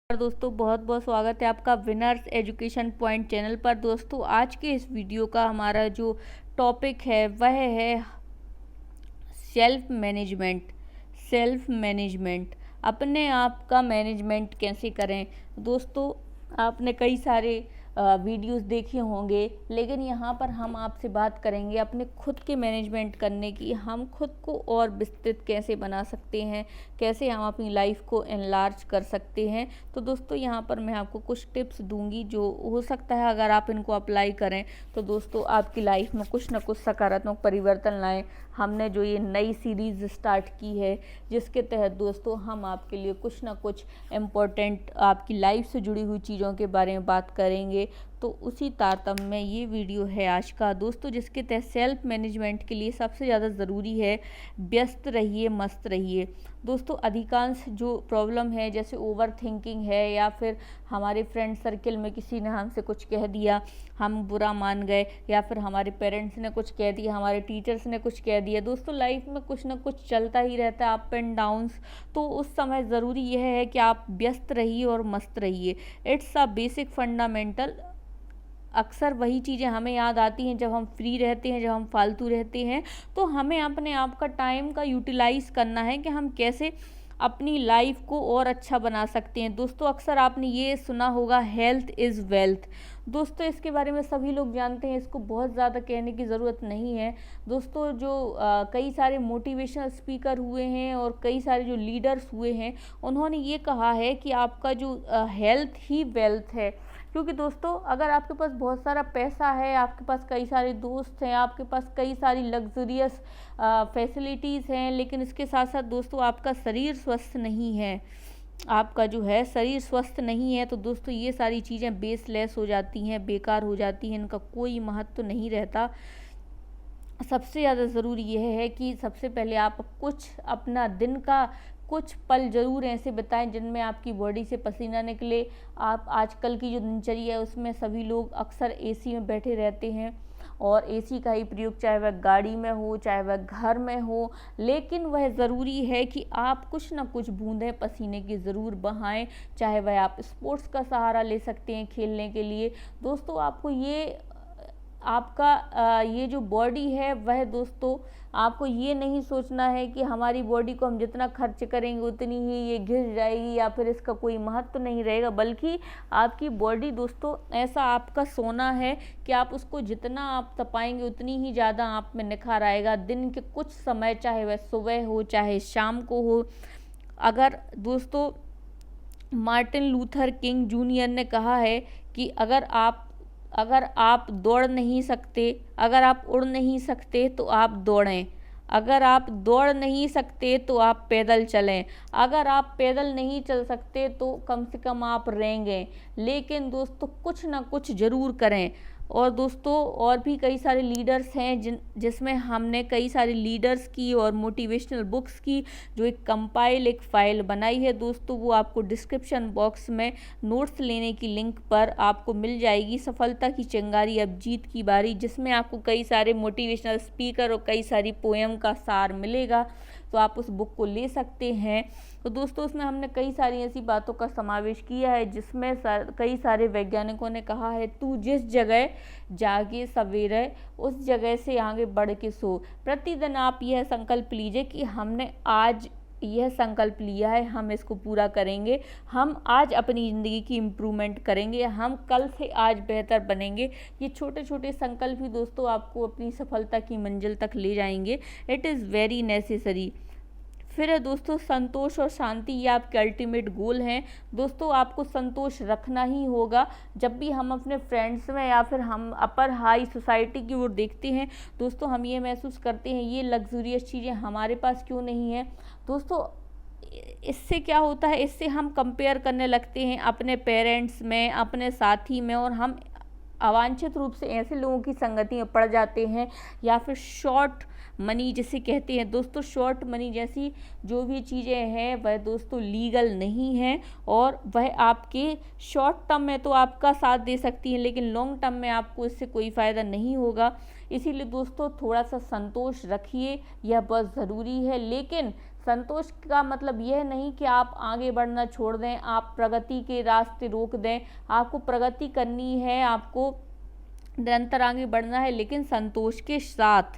दोस्तों बहुत बहुत स्वागत है आपका विनर्स एजुकेशन पॉइंट चैनल पर। दोस्तों आज के इस वीडियो का हमारा जो टॉपिक है वह है सेल्फ मैनेजमेंट अपने आप का मैनेजमेंट कैसे करें। दोस्तों आपने कई सारे वीडियोस देखे होंगे, लेकिन यहाँ पर हम आपसे बात करेंगे अपने खुद के मैनेजमेंट करने की। हम खुद को और विस्तृत कैसे बना सकते हैं, कैसे हम अपनी लाइफ को एनलार्ज कर सकते हैं। तो दोस्तों यहाँ पर मैं आपको कुछ टिप्स दूंगी जो हो सकता है अगर आप इनको अप्लाई करें तो दोस्तों आपकी लाइफ में कुछ ना कुछ सकारात्मक परिवर्तन लाएं। हमने जो ये नई सीरीज़ स्टार्ट की है जिसके तहत दोस्तों हम आपके लिए कुछ ना कुछ इम्पोर्टेंट आपकी लाइफ से जुड़ी हुई चीज़ों के बारे में बात करेंगे, तो उसी तारतम्य में ये वीडियो है आज का दोस्तों, जिसके तहत सेल्फ मैनेजमेंट के लिए सबसे ज़्यादा ज़रूरी है व्यस्त रहिए, मस्त रहिए। दोस्तों अधिकांश जो प्रॉब्लम है जैसे ओवर थिंकिंग है, या फिर हमारे फ्रेंड सर्कल में किसी ने हमसे कुछ कह दिया, हम बुरा मान गए, या फिर हमारे पेरेंट्स ने कुछ कह दिया, हमारे टीचर्स ने कुछ कह दिया। दोस्तों लाइफ में कुछ ना कुछ चलता ही रहता है, अप एंड डाउन्स। तो उस समय ज़रूरी यह है कि आप व्यस्त रहिए और मस्त रहिए। It's a basic fundamental. अक्सर वही चीज़ें हमें याद आती हैं जब हम फ्री रहते हैं, जब हम फालतू रहते हैं। तो हमें अपने आप का टाइम का यूटिलाइज़ करना है कि हम कैसे अपनी लाइफ को और अच्छा बना सकते हैं। दोस्तों अक्सर आपने ये सुना होगा हेल्थ इज़ वेल्थ। दोस्तों इसके बारे में सभी लोग जानते हैं, इसको बहुत ज़्यादा कहने की ज़रूरत नहीं है। दोस्तों जो कई सारे मोटिवेशनल स्पीकर हुए हैं और कई सारे जो लीडर्स हुए हैं, उन्होंने ये कहा है कि आपका जो हेल्थ ही वेल्थ है। क्योंकि दोस्तों अगर आपके पास बहुत सारा पैसा है, आपके पास कई सारे दोस्त हैं, आपके पास कई सारी लग्जरियस फैसिलिटीज़ हैं, लेकिन इसके साथ साथ दोस्तों आपका शरीर स्वस्थ नहीं है, आपका जो है शरीर स्वस्थ नहीं है, तो दोस्तों ये सारी चीज़ें बेसलेस हो जाती हैं, बेकार हो जाती हैं, इनका कोई महत्व नहीं रहता। सबसे ज़्यादा ज़रूरी यह है कि सबसे पहले आप कुछ अपना दिन का कुछ पल ज़रूर ऐसे बताएं जिनमें आपकी बॉडी से पसीना निकले। आप आजकल की जो दिनचर्या है उसमें सभी लोग अक्सर एसी में बैठे रहते हैं, और एसी का ही प्रयोग चाहे वह गाड़ी में हो चाहे वह घर में हो, लेकिन वह ज़रूरी है कि आप कुछ ना कुछ बूंदें पसीने की ज़रूर बहाएं। चाहे वह आप स्पोर्ट्स का सहारा ले सकते हैं खेलने के लिए। दोस्तों आपको ये आपका ये जो बॉडी है वह दोस्तों आपको ये नहीं सोचना है कि हमारी बॉडी को हम जितना खर्च करेंगे उतनी ही ये घिस जाएगी या फिर इसका कोई महत्व नहीं रहेगा, बल्कि आपकी बॉडी दोस्तों ऐसा आपका सोना है कि आप उसको जितना आप तपाएंगे उतनी ही ज़्यादा आप में निखार आएगा। दिन के कुछ समय, चाहे वह सुबह हो चाहे शाम को हो। अगर दोस्तों मार्टिन लूथर किंग जूनियर ने कहा है कि अगर आप दौड़ नहीं सकते, अगर आप उड़ नहीं सकते तो आप दौड़ें, अगर आप दौड़ नहीं सकते तो आप पैदल चलें, अगर आप पैदल नहीं चल सकते तो कम से कम आप रेंगें, लेकिन दोस्तों कुछ ना कुछ ज़रूर करें। और दोस्तों और भी कई सारे लीडर्स हैं जिसमें हमने कई सारे लीडर्स की और मोटिवेशनल बुक्स की जो एक फ़ाइल बनाई है दोस्तों, वो आपको डिस्क्रिप्शन बॉक्स में नोट्स लेने की लिंक पर आपको मिल जाएगी। सफलता की चिंगारी अब जीत की बारी, जिसमें आपको कई सारे मोटिवेशनल स्पीकर और कई सारी पोएम का सार मिलेगा, तो आप उस बुक को ले सकते हैं। तो दोस्तों उसमें हमने कई सारी ऐसी बातों का समावेश किया है जिसमें कई सारे वैज्ञानिकों ने कहा है, तू जिस जगह जागे सवेरे उस जगह से आगे बढ़ के सो। प्रतिदिन आप यह संकल्प लीजिए कि हमने आज यह संकल्प लिया है, हम इसको पूरा करेंगे, हम आज अपनी ज़िंदगी की इम्प्रूवमेंट करेंगे, हम कल से आज बेहतर बनेंगे। ये छोटे छोटे संकल्प ही दोस्तों आपको अपनी सफलता की मंजिल तक ले जाएंगे। It is very necessary. फिर है दोस्तों संतोष और शांति, ये आपके अल्टीमेट गोल हैं। दोस्तों आपको संतोष रखना ही होगा। जब भी हम अपने फ्रेंड्स में या फिर हम अपर हाई सोसाइटी की ओर देखते हैं दोस्तों, हम ये महसूस करते हैं ये लग्जूरियस चीज़ें हमारे पास क्यों नहीं है। दोस्तों इससे क्या होता है, इससे हम कंपेयर करने लगते हैं अपने पेरेंट्स में, अपने साथी में, और हम अवांछित रूप से ऐसे लोगों की संगति में पड़ जाते हैं, या फिर शॉर्ट मनी जिसे कहते हैं। दोस्तों शॉर्ट मनी जैसी जो भी चीज़ें हैं वह दोस्तों लीगल नहीं हैं, और वह आपके शॉर्ट टर्म में तो आपका साथ दे सकती हैं, लेकिन लॉन्ग टर्म में आपको इससे कोई फ़ायदा नहीं होगा। इसीलिए दोस्तों थोड़ा सा संतोष रखिए, यह बहुत ज़रूरी है, लेकिन संतोष का मतलब यह नहीं कि आप आगे बढ़ना छोड़ दें, आप प्रगति के रास्ते रोक दें। आपको प्रगति करनी है, आपको निरंतर आगे बढ़ना है, लेकिन संतोष के साथ।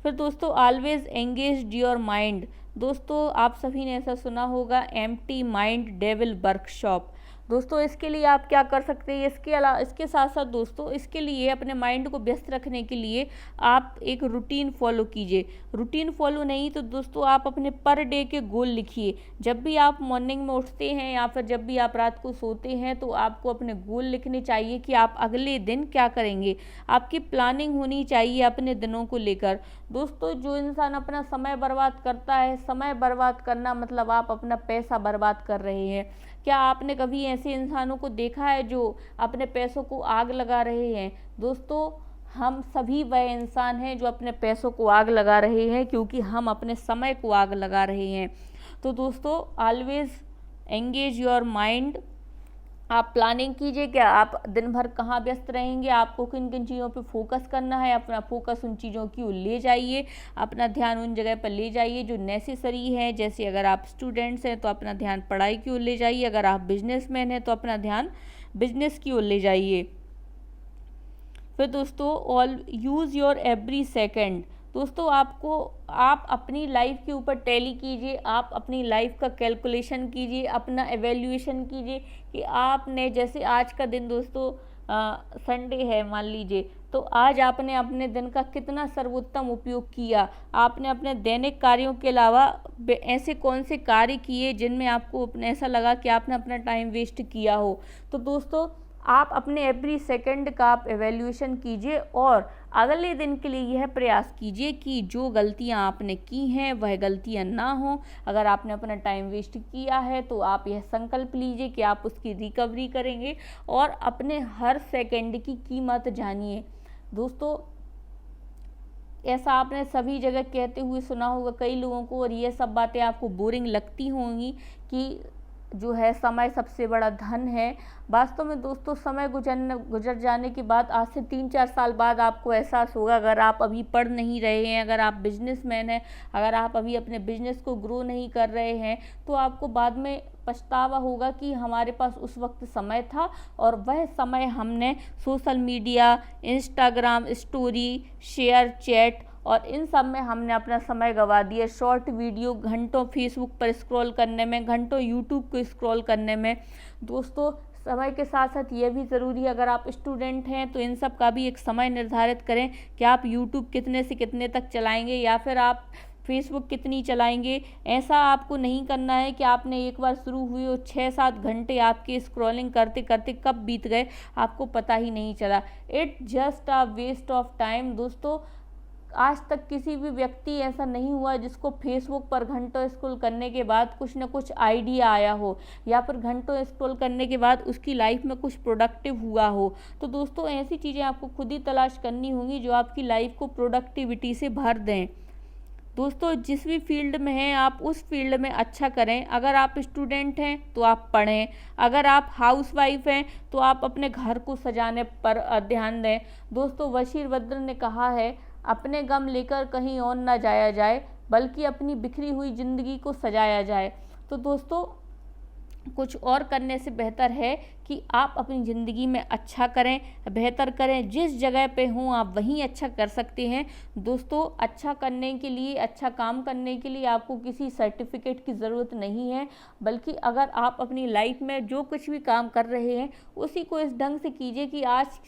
फिर दोस्तों, ऑलवेज एंगेज योर माइंड। दोस्तों, आप सभी ने ऐसा सुना होगा, एम्प्टी माइंड डेविल वर्कशॉप। दोस्तों, इसके लिए आप क्या कर सकते हैं, इसके साथ साथ दोस्तों, इसके लिए अपने माइंड को व्यस्त रखने के लिए आप एक रूटीन फॉलो कीजिए। रूटीन फॉलो नहीं तो दोस्तों, आप अपने पर डे के गोल लिखिए। जब भी आप मॉर्निंग में उठते हैं या फिर जब भी आप रात को सोते हैं, तो आपको अपने गोल लिखने चाहिए कि आप अगले दिन क्या करेंगे। आपकी प्लानिंग होनी चाहिए अपने दिनों को लेकर। दोस्तों, जो इंसान अपना समय बर्बाद करता है, समय बर्बाद करना मतलब आप अपना पैसा बर्बाद कर रहे हैं। क्या आपने कभी ऐसे इंसानों को देखा है जो अपने पैसों को आग लगा रहे हैं? दोस्तों, हम सभी वह इंसान हैं जो अपने पैसों को आग लगा रहे हैं, क्योंकि हम अपने समय को आग लगा रहे हैं। तो दोस्तों, ऑलवेज एंगेज योर माइंड। आप प्लानिंग कीजिए कि आप दिन भर कहाँ व्यस्त रहेंगे, आपको किन किन चीज़ों पे फोकस करना है। अपना फोकस उन चीज़ों की ओर ले जाइए, अपना ध्यान उन जगह पर ले जाइए जो नेसेसरी है। जैसे अगर आप स्टूडेंट्स हैं तो अपना ध्यान पढ़ाई की ओर ले जाइए, अगर आप बिजनेसमैन हैं तो अपना ध्यान बिजनेस की ओर ले जाइए। फिर दोस्तों, all use your every second. दोस्तों, आप अपनी लाइफ के ऊपर टैली कीजिए, आप अपनी लाइफ का कैलकुलेशन कीजिए, अपना एवेल्यूएशन कीजिए कि आपने, जैसे आज का दिन दोस्तों संडे है मान लीजिए, तो आज आपने अपने दिन का कितना सर्वोत्तम उपयोग किया। आपने अपने दैनिक कार्यों के अलावा ऐसे कौन से कार्य किए जिनमें आपको ऐसा लगा कि आपने अपना टाइम वेस्ट किया हो। तो दोस्तों, आप अपने एवरी सेकंड का आप एवेल्यूएशन कीजिए और अगले दिन के लिए यह प्रयास कीजिए कि जो गलतियां आपने की हैं वह गलतियां ना हो। अगर आपने अपना टाइम वेस्ट किया है तो आप यह संकल्प लीजिए कि आप उसकी रिकवरी करेंगे और अपने हर सेकंड की कीमत जानिए। दोस्तों, ऐसा आपने सभी जगह कहते हुए सुना होगा कई लोगों को, और ये सब बातें आपको बोरिंग लगती होंगी कि जो है समय सबसे बड़ा धन है। वास्तव में दोस्तों, समय गुजर जाने के बाद, आज से 3-4 साल बाद आपको एहसास होगा, अगर आप अभी पढ़ नहीं रहे हैं, अगर आप बिजनेसमैन हैं, अगर आप अभी अपने बिजनेस को ग्रो नहीं कर रहे हैं, तो आपको बाद में पछतावा होगा कि हमारे पास उस वक्त समय था और वह समय हमने social media, Instagram story, share chat और इन सब में हमने अपना समय गंवा दिया। शॉर्ट वीडियो, घंटों फेसबुक पर स्क्रॉल करने में, घंटों यूट्यूब को स्क्रॉल करने में। दोस्तों, समय के साथ साथ ये भी ज़रूरी है, अगर आप स्टूडेंट हैं तो इन सब का भी एक समय निर्धारित करें कि आप यूट्यूब कितने से कितने तक चलाएंगे या फिर आप फेसबुक कितनी चलाएंगे। ऐसा आपको नहीं करना है कि आपने एक बार शुरू हुई और 6-7 घंटे आपके स्क्रॉलिंग करते करते कब बीत गए आपको पता ही नहीं चला। It just a waste of time. दोस्तों, आज तक किसी भी व्यक्ति ऐसा नहीं हुआ जिसको फेसबुक पर घंटों स्क्रॉल करने के बाद कुछ न कुछ आइडिया आया हो या फिर घंटों स्क्रॉल करने के बाद उसकी लाइफ में कुछ प्रोडक्टिव हुआ हो। तो दोस्तों, ऐसी चीज़ें आपको खुद ही तलाश करनी होंगी जो आपकी लाइफ को प्रोडक्टिविटी से भर दें। दोस्तों, जिस भी फील्ड में हैं आप उस फील्ड में अच्छा करें। अगर आप स्टूडेंट हैं तो आप पढ़ें, अगर आप हाउसवाइफ हैं तो आप अपने घर को सजाने पर ध्यान दें। दोस्तों, बशीर बद्र ने कहा है, अपने गम लेकर कहीं और न जाया जाए बल्कि अपनी बिखरी हुई ज़िंदगी को सजाया जाए। तो दोस्तों, कुछ और करने से बेहतर है कि आप अपनी ज़िंदगी में अच्छा करें, बेहतर करें। जिस जगह पे हों आप वहीं अच्छा कर सकते हैं। दोस्तों, अच्छा करने के लिए, अच्छा काम करने के लिए आपको किसी सर्टिफिकेट की ज़रूरत नहीं है, बल्कि अगर आप अपनी लाइफ में जो कुछ भी काम कर रहे हैं उसी को इस ढंग से कीजिए कि आज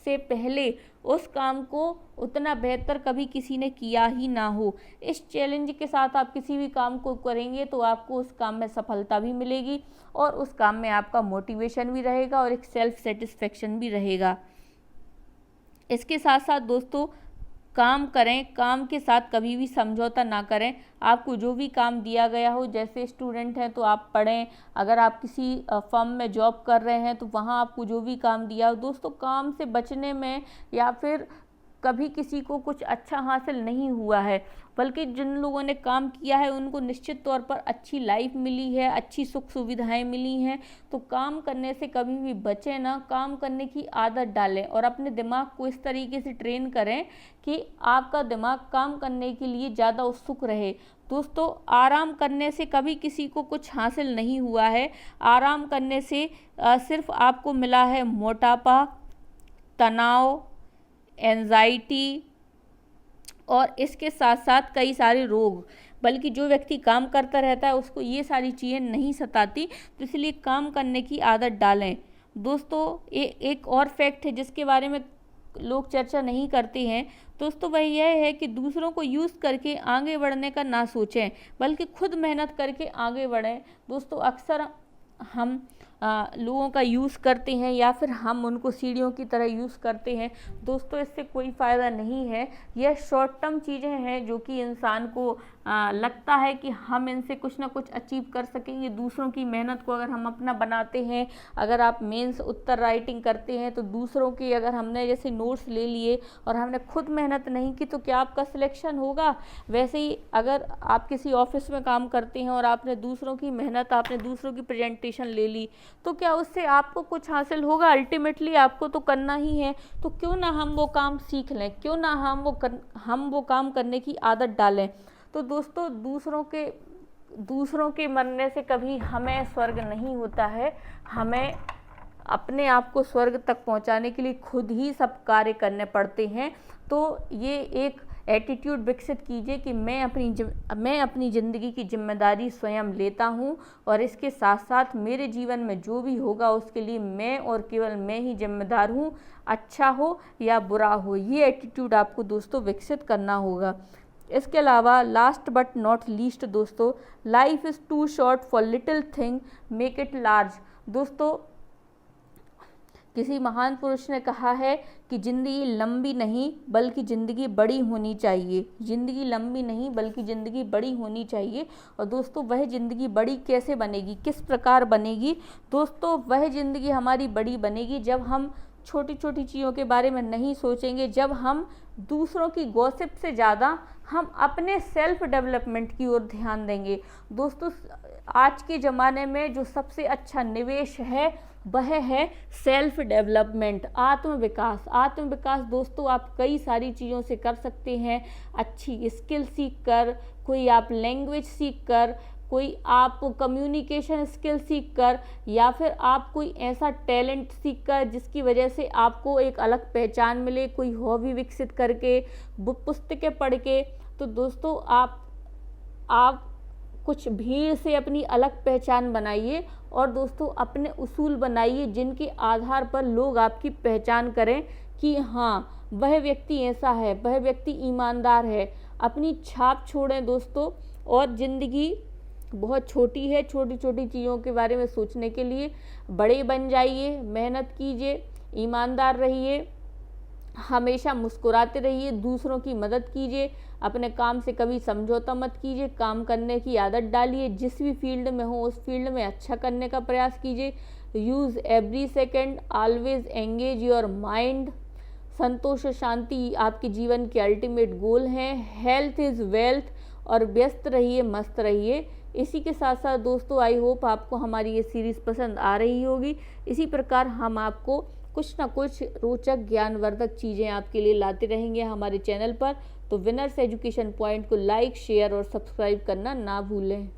से पहले उस काम को उतना बेहतर कभी किसी ने किया ही ना हो। इस चैलेंज के साथ आप किसी भी काम को करेंगे तो आपको उस काम में सफलता भी मिलेगी और उस काम में आपका मोटिवेशन भी रहेगा और एक सेल्फ सेटिस्फेक्शन भी रहेगा। इसके साथ साथ दोस्तों, काम करें, काम के साथ कभी भी समझौता ना करें। आपको जो भी काम दिया गया हो, जैसे स्टूडेंट हैं तो आप पढ़ें, अगर आप किसी फर्म में जॉब कर रहे हैं तो वहाँ आपको जो भी काम दिया हो, दोस्तों काम से बचने में या फिर कभी किसी को कुछ अच्छा हासिल नहीं हुआ है, बल्कि जिन लोगों ने काम किया है उनको निश्चित तौर पर अच्छी लाइफ मिली है, अच्छी सुख सुविधाएं मिली हैं। तो काम करने से कभी भी बचें ना, काम करने की आदत डालें और अपने दिमाग को इस तरीके से ट्रेन करें कि आपका दिमाग काम करने के लिए ज़्यादा उत्सुक रहे। दोस्तों, आराम करने से कभी किसी को कुछ हासिल नहीं हुआ है। आराम करने से सिर्फ आपको मिला है मोटापा, तनाव, एंजाइटी और इसके साथ साथ कई सारे रोग। बल्कि जो व्यक्ति काम करता रहता है उसको ये सारी चीज़ें नहीं सताती, तो इसलिए काम करने की आदत डालें। दोस्तों, एक और फैक्ट है जिसके बारे में लोग चर्चा नहीं करते हैं दोस्तों, वह यह है कि दूसरों को यूज़ करके आगे बढ़ने का ना सोचें, बल्कि खुद मेहनत करके आगे बढ़ें। दोस्तों, अक्सर हम लोगों का यूज़ करते हैं या फिर हम उनको सीढ़ियों की तरह यूज़ करते हैं। दोस्तों, इससे कोई फ़ायदा नहीं है। यह शॉर्ट टर्म चीज़ें हैं जो कि इंसान को लगता है कि हम इनसे कुछ ना कुछ अचीव कर सकेंगे। दूसरों की मेहनत को अगर हम अपना बनाते हैं, अगर आप मेंस उत्तर राइटिंग करते हैं तो दूसरों की अगर हमने जैसे नोट्स ले लिए और हमने खुद मेहनत नहीं की तो क्या आपका सिलेक्शन होगा? वैसे ही अगर आप किसी ऑफिस में काम करते हैं और आपने दूसरों की मेहनत, आपने दूसरों की प्रेजेंटेशन ले ली तो क्या उससे आपको कुछ हासिल होगा? अल्टीमेटली आपको तो करना ही है। तो क्यों ना हम वो काम सीख लें, क्यों ना हम वो काम करने की आदत डालें। तो दोस्तों, दूसरों के मरने से कभी हमें स्वर्ग नहीं होता है। हमें अपने आप को स्वर्ग तक पहुंचाने के लिए खुद ही सब कार्य करने पड़ते हैं। तो ये एक एटीट्यूड विकसित कीजिए कि मैं अपनी ज़िंदगी की जिम्मेदारी स्वयं लेता हूँ और इसके साथ साथ मेरे जीवन में जो भी होगा उसके लिए मैं और केवल मैं ही जिम्मेदार हूँ, अच्छा हो या बुरा हो। ये एटीट्यूड आपको दोस्तों विकसित करना होगा। इसके अलावा लास्ट बट नॉट लीस्ट दोस्तों, life is too short for little thing, make it large. दोस्तों, किसी महान पुरुष ने कहा है कि ज़िंदगी लंबी नहीं बल्कि ज़िंदगी बड़ी होनी चाहिए। ज़िंदगी लंबी नहीं बल्कि ज़िंदगी बड़ी होनी चाहिए। और दोस्तों, वह ज़िंदगी बड़ी कैसे बनेगी, किस प्रकार बनेगी? दोस्तों, वह ज़िंदगी हमारी बड़ी बनेगी जब हम छोटी छोटी चीज़ों के बारे में नहीं सोचेंगे, जब हम दूसरों की गॉसिप से ज़्यादा हम अपने सेल्फ डेवलपमेंट की ओर ध्यान देंगे। दोस्तों, आज के ज़माने में जो सबसे अच्छा निवेश है वह है सेल्फ डेवलपमेंट, आत्मविकास। दोस्तों, आप कई सारी चीज़ों से कर सकते हैं। अच्छी स्किल सीख कर, कोई आप लैंग्वेज सीख कर, कोई आप कम्युनिकेशन स्किल सीख कर, या फिर आप कोई ऐसा टैलेंट सीख कर जिसकी वजह से आपको एक अलग पहचान मिले, कोई हॉबी विकसित करके, बुक पुस्तकें पढ़ के। तो दोस्तों, आप कुछ भीड़ से अपनी अलग पहचान बनाइए और दोस्तों अपने उसूल बनाइए जिनके आधार पर लोग आपकी पहचान करें कि हाँ, वह व्यक्ति ऐसा है, वह व्यक्ति ईमानदार है। अपनी छाप छोड़ें दोस्तों, और ज़िंदगी बहुत छोटी है, छोटी छोटी चीज़ों के बारे में सोचने के लिए बड़े बन जाइए, मेहनत कीजिए, ईमानदार रहिए, हमेशा मुस्कुराते रहिए, दूसरों की मदद कीजिए, अपने काम से कभी समझौता मत कीजिए, काम करने की आदत डालिए, जिस भी फील्ड में हो उस फील्ड में अच्छा करने का प्रयास कीजिए। Use every second, always engage your mind. संतोष और शांति आपके जीवन के अल्टीमेट गोल हैं। हेल्थ इज़ वेल्थ, और व्यस्त रहिए, मस्त रहिए। इसी के साथ साथ दोस्तों, आई होप आपको हमारी ये सीरीज़ पसंद आ रही होगी। इसी प्रकार हम आपको कुछ ना कुछ रोचक ज्ञानवर्धक चीज़ें आपके लिए लाते रहेंगे हमारे चैनल पर। तो विनर्स एजुकेशन पॉइंट को लाइक, शेयर और सब्सक्राइब करना ना भूलें।